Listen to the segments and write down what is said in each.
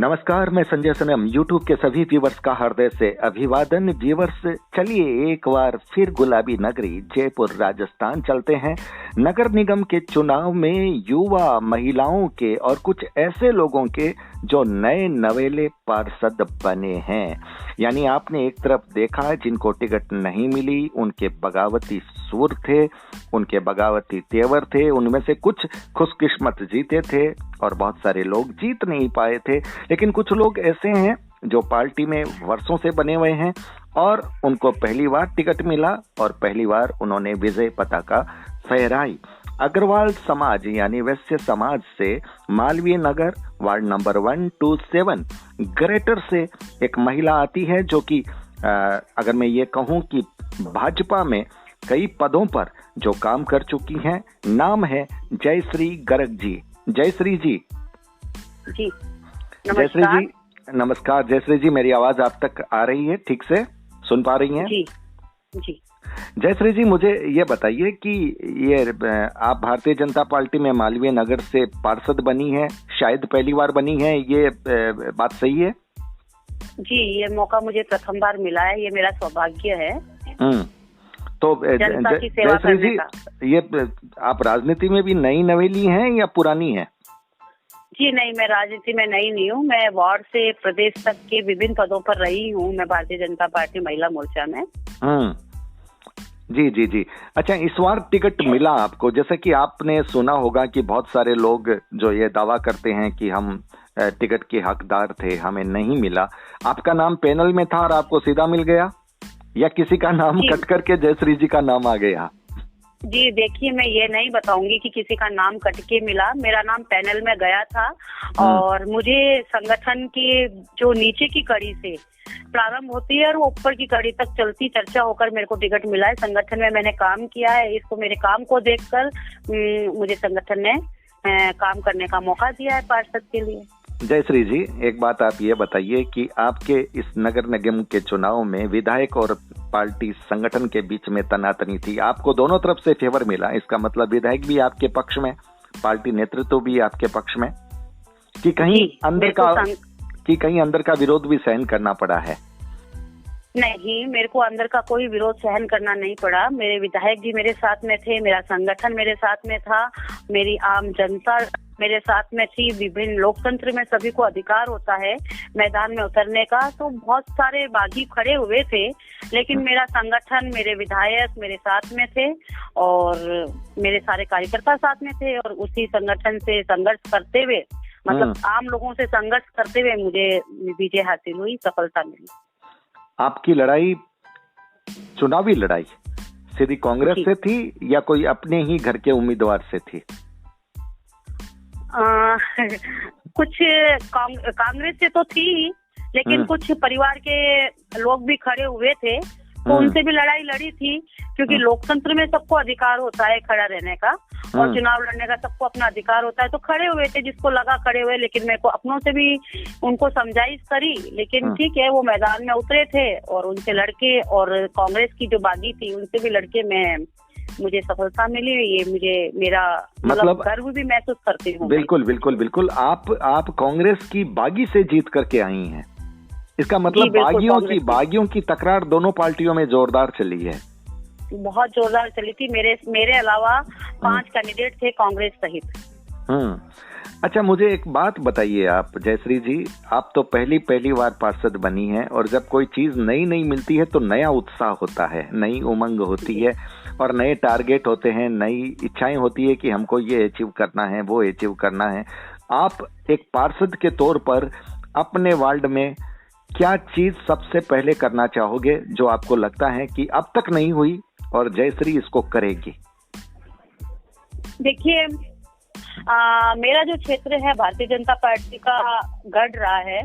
नमस्कार, मैं संजय सनम। यूट्यूब के सभी व्यूवर्स का हृदय से अभिवादन। व्यूवर्स, चलिए एक बार फिर गुलाबी नगरी जयपुर राजस्थान चलते हैं। नगर निगम के चुनाव में युवा, महिलाओं के और कुछ ऐसे लोगों के जो नए नवेले पार्षद बने हैं। यानी आपने एक तरफ देखा जिनको टिकट नहीं मिली, उनके बगावती सुर थे, उनके बगावती तेवर थे, उनमें से कुछ खुशकिस्मत जीते थे और बहुत सारे लोग जीत नहीं पाए थे। लेकिन कुछ लोग ऐसे हैं जो पार्टी में वर्षों से बने हुए हैं और उनको पहली बार टिकट मिला और पहली बार उन्होंने विजय पताका फहराई। अग्रवाल समाज यानी वैश्य समाज से Malviya Nagar ward number 127 greater से एक महिला आती है जो कि अगर मैं ये कहूं कि भाजपा में कई पदों पर जो काम कर चुकी हैं। नाम है जयश्री गर्ग जी। जयश्री जी। जी जयश्री जी नमस्कार। जयश्री जी, मेरी आवाज आप तक आ रही है? ठीक से सुन पा रही हैं? जी जी। जयश्री जी, मुझे ये बताइए कि ये आप भारतीय जनता पार्टी में मालवीय नगर से पार्षद बनी है, शायद पहली बार बनी है, ये बात सही है? जी, ये मौका मुझे प्रथम बार मिला है, ये मेरा सौभाग्य है। तो जनता की सेवा करने का। ये आप राजनीति में भी नई नवेली हैं या पुरानी हैं? जी नहीं, मैं राजनीति में नहीं हूँ। मैं वार्ड से प्रदेश तक के विभिन्न पदों पर रही हूँ। मैं भारतीय जनता पार्टी महिला मोर्चा में। जी जी जी। अच्छा, इस बार टिकट मिला आपको। जैसे कि आपने सुना होगा कि बहुत सारे लोग जो ये दावा करते हैं कि हम टिकट के हकदार थे, हमें नहीं मिला। आपका नाम पैनल में था और आपको सीधा मिल गया, या किसी का नाम कट करके जयश्री जी का नाम आ गया? जी देखिए, मैं ये नहीं बताऊंगी कि किसी का नाम कट के मिला। मेरा नाम पैनल में गया था और मुझे संगठन की जो नीचे की कड़ी से प्रारंभ होती है और वो ऊपर की कड़ी तक चलती चर्चा होकर मेरे को टिकट मिला है। संगठन में मैंने काम किया है। इसको मेरे काम को देखकर मुझे संगठन ने काम करने का मौका दिया है पार्षद के लिए। जयश्री जी, एक बात आप ये बताइए कि आपके इस नगर निगम के चुनाव में विधायक और पार्टी संगठन के बीच में तनातनी थी। आपको दोनों तरफ से फेवर मिला, इसका मतलब विधायक भी आपके पक्ष में, पार्टी नेतृत्व भी आपके पक्ष में, कि कहीं अंदर का विरोध भी सहन करना पड़ा है? नहीं, मेरे को अंदर का कोई विरोध सहन करना नहीं पड़ा। मेरे विधायक जी मेरे साथ में थे, मेरा संगठन मेरे साथ में था, मेरी आम जनता मेरे साथ में थी। विभिन्न लोकतंत्र में सभी को अधिकार होता है मैदान में उतरने का, तो बहुत सारे बागी खड़े हुए थे, लेकिन मेरा संगठन, मेरे विधायक मेरे साथ में थे और मेरे सारे कार्यकर्ता साथ में थे और उसी संगठन से संघर्ष करते हुए, मतलब आम लोगों से संघर्ष करते हुए मुझे विजय हासिल हुई, सफलता मिली। आपकी लड़ाई, चुनावी लड़ाई, सीधी कांग्रेस से थी या कोई अपने ही घर के उम्मीदवार से थी? कुछ कांग्रेस से तो थी, लेकिन कुछ परिवार के लोग भी खड़े हुए थे, तो उनसे भी लड़ाई लड़ी थी, क्योंकि लोकतंत्र में सबको अधिकार होता है खड़ा रहने का और चुनाव लड़ने का सबको अपना अधिकार होता है। तो खड़े हुए थे, जिसको लगा खड़े हुए, लेकिन मेरे को अपनों से भी उनको समझाइश करी, लेकिन ठीक है, वो मैदान में उतरे थे और उनसे लड़के, और कांग्रेस की जो बागी थी उनसे भी लड़के मुझे सफलता मिली। ये मुझे मेरा मतलब गर्व भी महसूस करती हूँ। बिल्कुल बिल्कुल बिल्कुल। आप कांग्रेस की बागी से जीत करके आई हैं। इसका मतलब बागियों की तकरार दोनों पार्टियों में जोरदार चली है। बहुत जोरदार चली थी। मेरे अलावा 5 कैंडिडेट थे कांग्रेस सहित। अच्छा, मुझे एक बात बताइए आप जयश्री जी, आप तो पहली बार पार्षद बनी हैं और जब कोई चीज नई मिलती है तो नया उत्साह होता है, नई उमंग होती है और नए टारगेट होते हैं, नई इच्छाएं होती है कि हमको ये अचीव करना है, वो अचीव करना है। आप एक पार्षद के तौर पर अपने वार्ड में क्या चीज सबसे पहले करना चाहोगे जो आपको लगता है कि अब तक नहीं हुई और जयश्री इसको करेगी? देखिए, मेरा जो क्षेत्र है भारतीय जनता पार्टी का गढ़ रहा है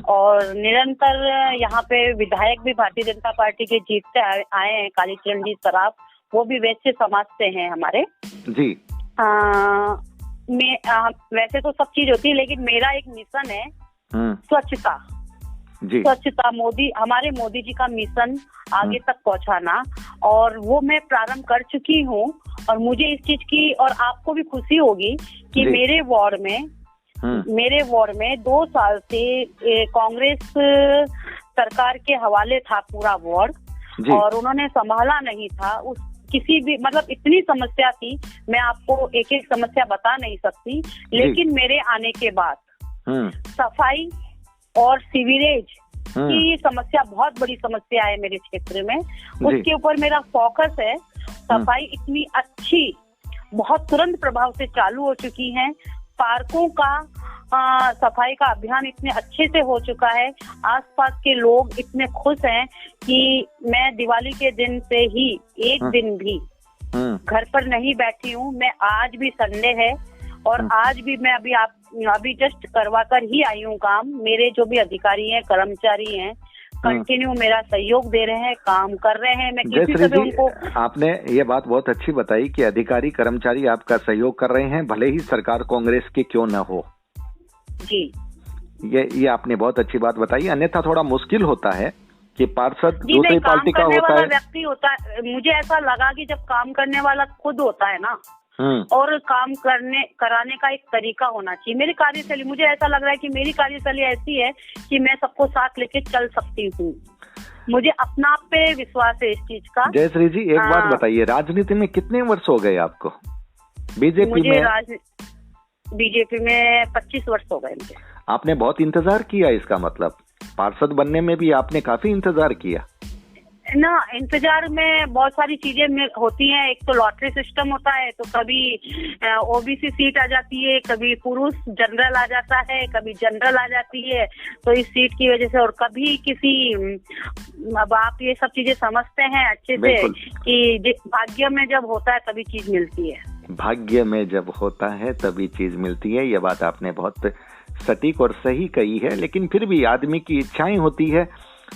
और निरंतर यहाँ पे विधायक भी भारतीय जनता पार्टी के जीतते आए हैं। कालीचरण जी सराफ, वो भी वैश्य समाज से हैं हमारे जी। वैसे तो सब चीज होती है, लेकिन मेरा एक मिशन है स्वच्छता जी। स्वच्छता हमारे मोदी जी का मिशन आगे तक पहुंचाना, और वो मैं प्रारंभ कर चुकी हूँ। और मुझे इस चीज की, और आपको भी खुशी होगी कि मेरे वार्ड में मेरे वार्ड में 2 साल से कांग्रेस सरकार के हवाले था पूरा वार्ड और उन्होंने संभाला नहीं था। उस किसी भी मतलब इतनी समस्या थी, मैं आपको एक एक समस्या बता नहीं सकती, लेकिन मेरे आने के बाद सफाई और सीवरेज की समस्या बहुत बड़ी समस्या है मेरे क्षेत्र में। उसके ऊपर मेरा फोकस है। सफाई इतनी अच्छी, बहुत तुरंत प्रभाव से चालू हो चुकी है। पार्कों का सफाई का अभियान इतने अच्छे से हो चुका है। आसपास के लोग इतने खुश हैं कि मैं दिवाली के दिन से ही एक दिन भी घर पर नहीं बैठी हूँ। मैं आज भी संडे है और आज भी मैं अभी जस्ट करवा कर ही आई हूँ काम। मेरे जो भी अधिकारी हैं, कर्मचारी हैं, कंटिन्यू मेरा सहयोग दे रहे हैं, काम कर रहे हैं। मैं किसी तरह उनको, आपने ये बात बहुत अच्छी बताई कि अधिकारी कर्मचारी आपका सहयोग कर रहे हैं, भले ही सरकार कांग्रेस की क्यों न हो। जी, ये आपने बहुत अच्छी बात बताई। अन्यथा थोड़ा मुश्किल होता है कि पार्षद दूसरी पार्टी का होता है, व्यक्ति होता है। मुझे ऐसा लगा कि जब काम करने वाला खुद होता है ना, और काम कराने का एक तरीका होना चाहिए। मेरी कार्यशैली, मुझे ऐसा लग रहा है कि मेरी कार्यशैली ऐसी है कि मैं सबको साथ लेके चल सकती हूँ। मुझे अपना आप पे विश्वास है इस चीज का। जयश्री जी, एक बात बताइए, राजनीति में कितने वर्ष हो गए आपको? बीजेपी में 25 वर्ष हो गए मुझे। आपने बहुत इंतजार किया, इसका मतलब पार्षद बनने में भी आपने काफी इंतजार किया ना। इंतजार में बहुत सारी चीजें होती हैं। एक तो लॉटरी सिस्टम होता है, तो कभी ओबीसी सीट आ जाती है, कभी पुरुष जनरल आ जाता है, कभी जनरल आ जाती है, तो इस सीट की वजह से, और कभी किसी, अब आप ये सब चीजें समझते हैं अच्छे से कि भाग्य में जब होता है तभी चीज मिलती है। भाग्य में जब होता है तभी चीज मिलती है, ये बात आपने बहुत सटीक और सही कही है। लेकिन फिर भी आदमी की इच्छाएं होती है,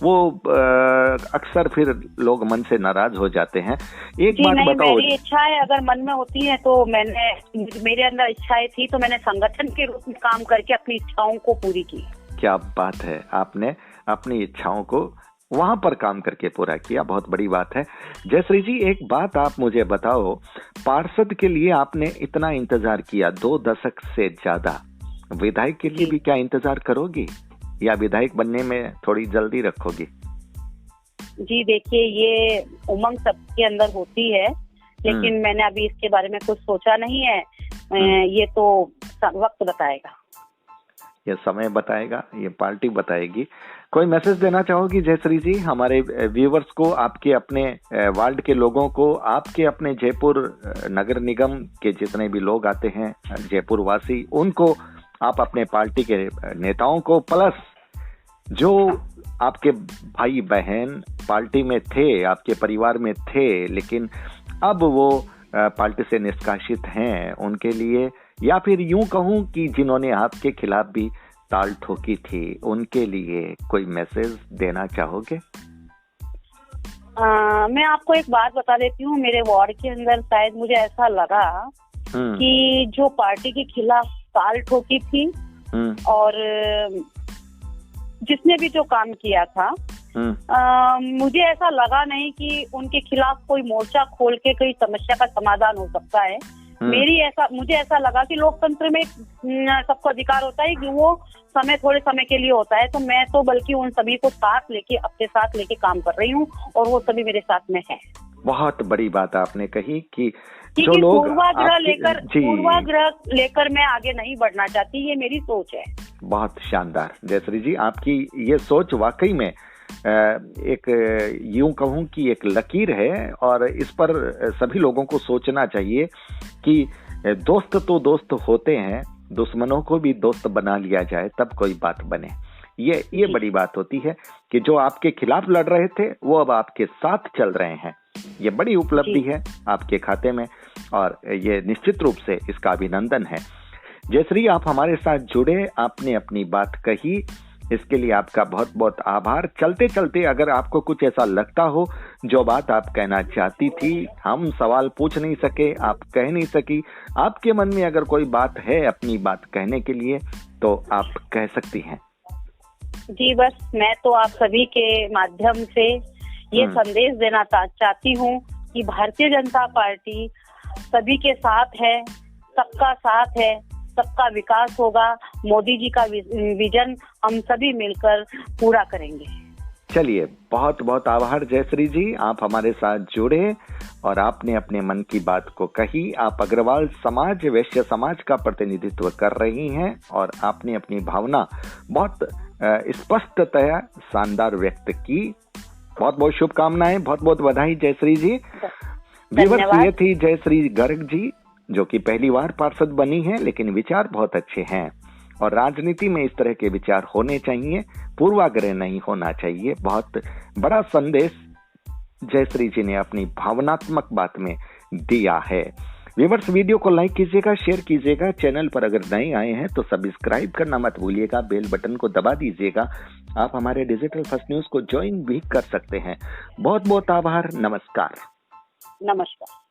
वो अक्सर फिर लोग मन से नाराज हो जाते हैं। एक बात बताओ, मेरी इच्छाएं अगर मन में होती हैं तो मेरे अंदर इच्छाएं थी, तो मैंने संगठन के रूप में काम करके अपनी इच्छाओं को पूरी की। क्या बात है, आपने अपनी इच्छाओं को वहां पर काम करके पूरा किया, बहुत बड़ी बात है। जयश्री जी, एक बात आप मुझे बताओ, पार्षद के लिए आपने इतना इंतजार किया 2 दशक से ज्यादा, विधायक के लिए भी क्या इंतजार करोगी या विधायक बनने में थोड़ी जल्दी रखोगी? जी देखिए, ये उमंग सबके अंदर होती है, लेकिन मैंने अभी इसके बारे में कुछ सोचा नहीं है। ये तो वक्त बताएगा, ये समय बताएगा, ये पार्टी बताएगी। कोई मैसेज देना चाहोगी जयश्री जी हमारे व्यूवर्स को, आपके अपने वार्ड के लोगों को, आपके अपने जयपुर नगर निगम के जितने भी लोग आते हैं जयपुर वासी, उनको, आप अपने पार्टी के नेताओं को, प्लस जो आपके भाई बहन पार्टी में थे, आपके परिवार में थे, लेकिन अब वो पार्टी से निष्कासित हैं, उनके लिए, या फिर यूं कहूं कि जिन्होंने आपके खिलाफ भी ताल ठोकी थी, उनके लिए कोई मैसेज देना चाहोगे? मैं आपको एक बात बता देती हूँ। मेरे वार्ड के अंदर शायद मुझे ऐसा लगा कि जो पार्टी के खिलाफ ताल ठोकी थी और जिसने भी जो काम किया था, मुझे ऐसा लगा नहीं कि उनके खिलाफ कोई मोर्चा खोल के कोई समस्या का समाधान हो सकता है। मुझे ऐसा लगा कि लोकतंत्र में सबको अधिकार होता है कि वो थोड़े समय के लिए होता है, तो मैं तो बल्कि उन सभी को अपने साथ लेके काम कर रही हूँ और वो सभी मेरे साथ में है। बहुत बड़ी बात आपने कही कि जो लोग पूर्वाग्रह लेकर मैं आगे नहीं बढ़ना चाहती, ये मेरी सोच है। बहुत शानदार जयश्री जी, आपकी ये सोच वाकई में एक यूं कहूं कि एक लकीर है, और इस पर सभी लोगों को सोचना चाहिए कि दोस्त तो दोस्त होते हैं, दुश्मनों को भी दोस्त बना लिया जाए तब कोई बात बने। ये बड़ी बात होती है कि जो आपके खिलाफ लड़ रहे थे वो अब आपके साथ चल रहे हैं। ये बड़ी उपलब्धि है आपके खाते में, और ये निश्चित रूप से इसका अभिनंदन है। जयश्री, आप हमारे साथ जुड़े, आपने अपनी बात कही, इसके लिए आपका बहुत बहुत आभार। चलते चलते अगर आपको कुछ ऐसा लगता हो जो बात आप कहना चाहती थी, हम सवाल पूछ नहीं सके, आप कह नहीं सकी, आपके मन में अगर कोई बात है अपनी बात कहने के लिए, तो आप कह सकती हैं। जी, बस मैं तो आप सभी के माध्यम से ये संदेश देना चाहती हूँ कि भारतीय जनता पार्टी सभी के साथ है, सबका साथ है, सबका विकास होगा, मोदी जी का विजन हम सभी मिलकर पूरा करेंगे। चलिए, बहुत बहुत आभार जयश्री जी, आप हमारे साथ जुड़े और आपने अपने मन की बात को कही। आप अग्रवाल समाज, वैश्य समाज का प्रतिनिधित्व कर रही हैं और आपने अपनी भावना बहुत स्पष्टतया शानदार व्यक्त की। बहुत बहुत शुभकामनाएं, बहुत बहुत बधाई जयश्री जी। व्यूअर्स, ये थी जयश्री गर्ग जी, जो कि पहली बार पार्षद बनी है, लेकिन विचार बहुत अच्छे हैं और राजनीति में इस तरह के विचार होने चाहिए, पूर्वाग्रह नहीं होना चाहिए। बहुत बड़ा संदेश जयश्री जी ने अपनी भावनात्मक बात में दिया है। व्यूअर्स, वीडियो को लाइक कीजिएगा, शेयर कीजिएगा। चैनल पर अगर नए आए हैं तो सब्सक्राइब करना मत भूलिएगा, बेल बटन को दबा दीजिएगा। आप हमारे डिजिटल फर्स्ट न्यूज को ज्वाइन भी कर सकते हैं। बहुत बहुत आभार। नमस्कार। नमस्कार।